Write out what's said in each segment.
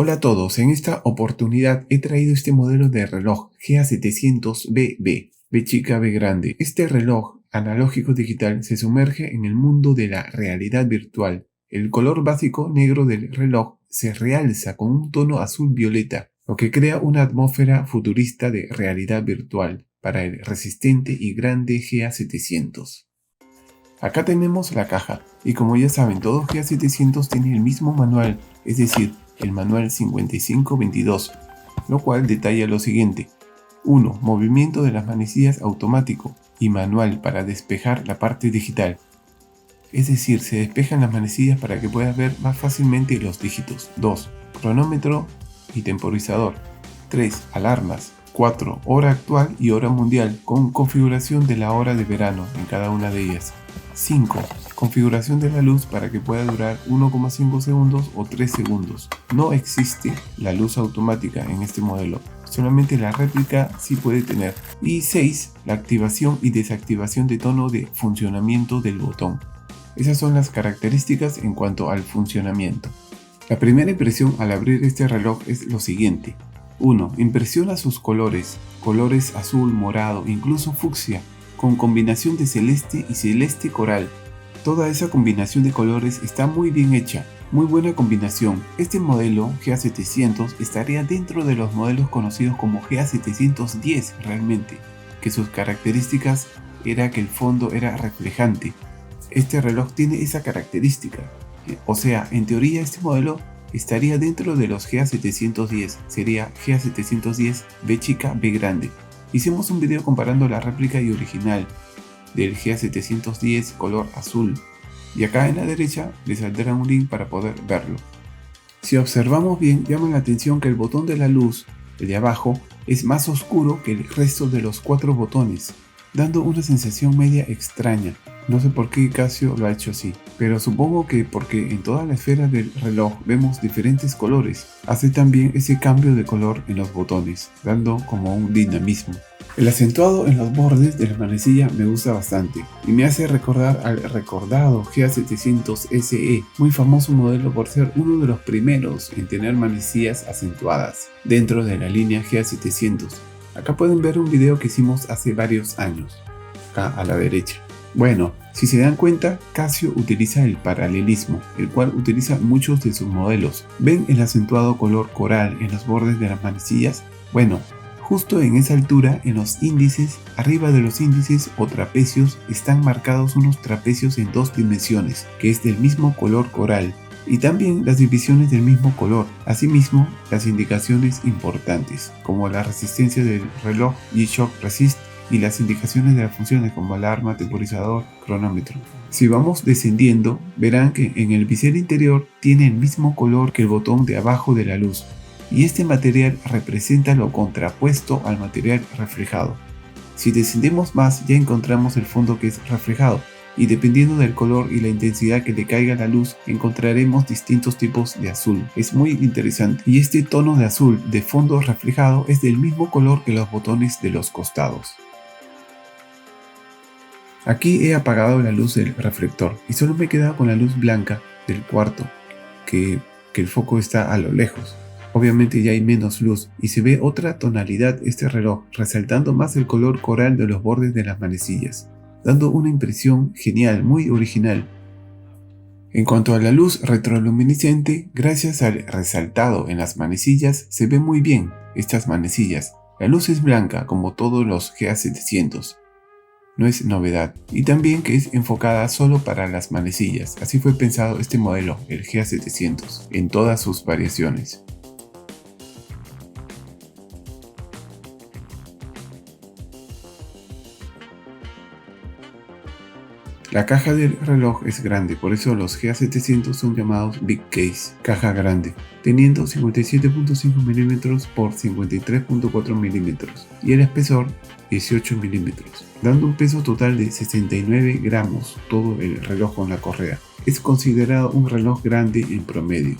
Hola a todos, en esta oportunidad he traído este modelo de reloj GA700BB, B chica B grande. Este reloj analógico digital se sumerge en el mundo de la realidad virtual. El color básico negro del reloj se realza con un tono azul violeta, lo que crea una atmósfera futurista de realidad virtual para el resistente y grande GA700. Acá tenemos la caja, y como ya saben, todo GA700 tiene el mismo manual, es decir, el manual 5522, lo cual detalla lo siguiente. 1. Movimiento de las manecillas automático y manual para despejar la parte digital. Es decir, se despejan las manecillas para que puedas ver más fácilmente los dígitos. 2. Cronómetro y temporizador. 3. Alarmas. 4. Hora actual y hora mundial con configuración de la hora de verano en cada una de ellas. 5. Configuración de la luz para que pueda durar 1,5 segundos o 3 segundos. No existe la luz automática en este modelo, solamente la réplica sí puede tener. Y 6. La activación y desactivación de tono de funcionamiento del botón. Esas son las características en cuanto al funcionamiento. La primera impresión al abrir este reloj es lo siguiente. 1. Impresiona sus colores azul, morado, incluso fucsia, con combinación de celeste y celeste coral. Toda esa combinación de colores está muy bien hecha, muy buena combinación. Este modelo GA700 estaría dentro de los modelos conocidos como GA710 realmente, que sus características era que el fondo era reflejante. Este reloj tiene esa característica, o sea, en teoría este modelo estaría dentro de los GA710, sería GA710 B chica B grande. Hicimos un video comparando la réplica y original del GA710 color azul, y acá en la derecha les saldrá un link para poder verlo. Si observamos bien, llama la atención que el botón de la luz, el de abajo, es más oscuro que el resto de los 4 botones, dando una sensación media extraña. No sé por qué Casio lo ha hecho así, pero supongo que porque en toda la esfera del reloj vemos diferentes colores, hace también ese cambio de color en los botones, dando como un dinamismo. El acentuado en los bordes de la manecilla me gusta bastante y me hace recordar al recordado GA700 SE, muy famoso modelo por ser uno de los primeros en tener manecillas acentuadas dentro de la línea GA700. Acá pueden ver un video que hicimos hace varios años, acá a la derecha. Bueno, si se dan cuenta, Casio utiliza el paralelismo, el cual utiliza muchos de sus modelos. ¿Ven el acentuado color coral en los bordes de las manecillas? Bueno, justo en esa altura, en los índices, arriba de los índices o trapecios, están marcados unos trapecios en 2 dimensiones, que es del mismo color coral, y también las divisiones del mismo color. Asimismo, las indicaciones importantes, como la resistencia del reloj G-Shock Resist, y las indicaciones de las funciones como alarma, temporizador, cronómetro. Si vamos descendiendo, verán que en el bisel interior tiene el mismo color que el botón de abajo de la luz, y este material representa lo contrapuesto al material reflejado. Si descendemos más, ya encontramos el fondo que es reflejado, y dependiendo del color y la intensidad que le caiga la luz, encontraremos distintos tipos de azul. Es muy interesante, y este tono de azul de fondo reflejado es del mismo color que los botones de los costados. Aquí he apagado la luz del reflector y solo me he quedado con la luz blanca del cuarto, que el foco está a lo lejos. Obviamente ya hay menos luz y se ve otra tonalidad este reloj, resaltando más el color coral de los bordes de las manecillas, dando una impresión genial, muy original. En cuanto a la luz retroluminiscente, gracias al resaltado en las manecillas se ve muy bien estas manecillas. La luz es blanca como todos los GA700. No es novedad, y también que es enfocada solo para las manecillas. Así fue pensado este modelo, el GA700, en todas sus variaciones. La caja del reloj es grande, por eso los GA700 son llamados Big Case, caja grande, teniendo 57.5 mm por 53.4 mm y el espesor 18 mm, dando un peso total de 69 gramos todo el reloj con la correa. Es considerado un reloj grande en promedio.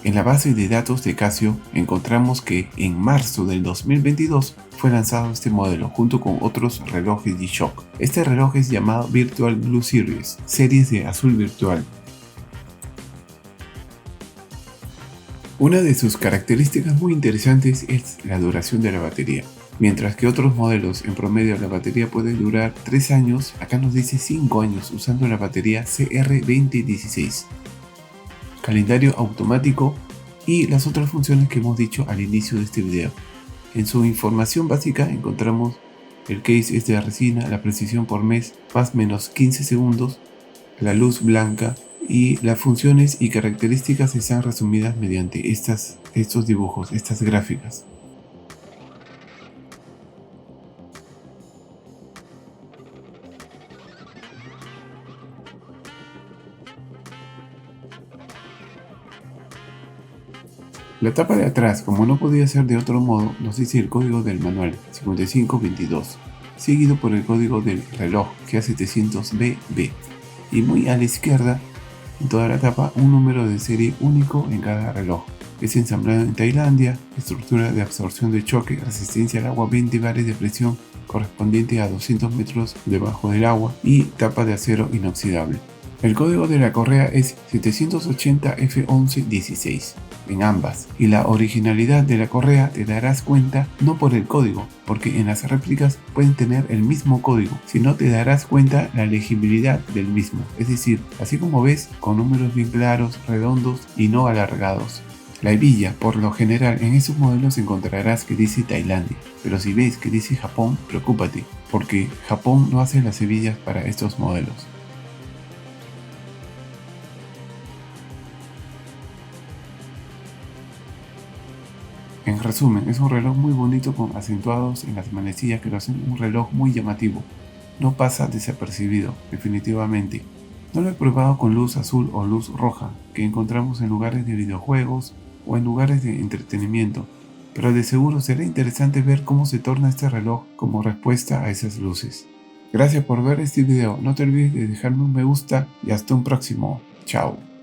En la base de datos de Casio encontramos que en marzo del 2022 fue lanzado este modelo junto con otros relojes G-Shock. Este reloj es llamado Virtual Blue Series, series de azul virtual. Una de sus características muy interesantes es la duración de la batería. Mientras que otros modelos en promedio la batería puede durar 3 años, acá nos dice 5 años usando la batería CR2016. Calendario automático y las otras funciones que hemos dicho al inicio de este video. En su información básica encontramos el case es de resina, la precisión por mes más menos 15 segundos, la luz blanca y las funciones y características están resumidas mediante estos dibujos, estas gráficas. La tapa de atrás, como no podía ser de otro modo, nos dice el código del manual 5522, seguido por el código del reloj GA700BB, y muy a la izquierda, en toda la tapa, un número de serie único en cada reloj. Es ensamblado en Tailandia, estructura de absorción de choque, resistencia al agua 20 bares de presión correspondiente a 200 metros debajo del agua y tapa de acero inoxidable. El código de la correa es 780F1116 en ambas, y la originalidad de la correa te darás cuenta no por el código, porque en las réplicas pueden tener el mismo código, sino te darás cuenta la legibilidad del mismo, es decir, así como ves, con números bien claros, redondos y no alargados. La hebilla, por lo general en esos modelos encontrarás que dice Tailandia, pero si ves que dice Japón, preocúpate, porque Japón no hace las hebillas para estos modelos. En resumen, es un reloj muy bonito con acentuados en las manecillas que lo hacen un reloj muy llamativo. No pasa desapercibido, definitivamente. No lo he probado con luz azul o luz roja, que encontramos en lugares de videojuegos o en lugares de entretenimiento, pero de seguro será interesante ver cómo se torna este reloj como respuesta a esas luces. Gracias por ver este video, no te olvides de dejarme un me gusta y hasta un próximo. Chao.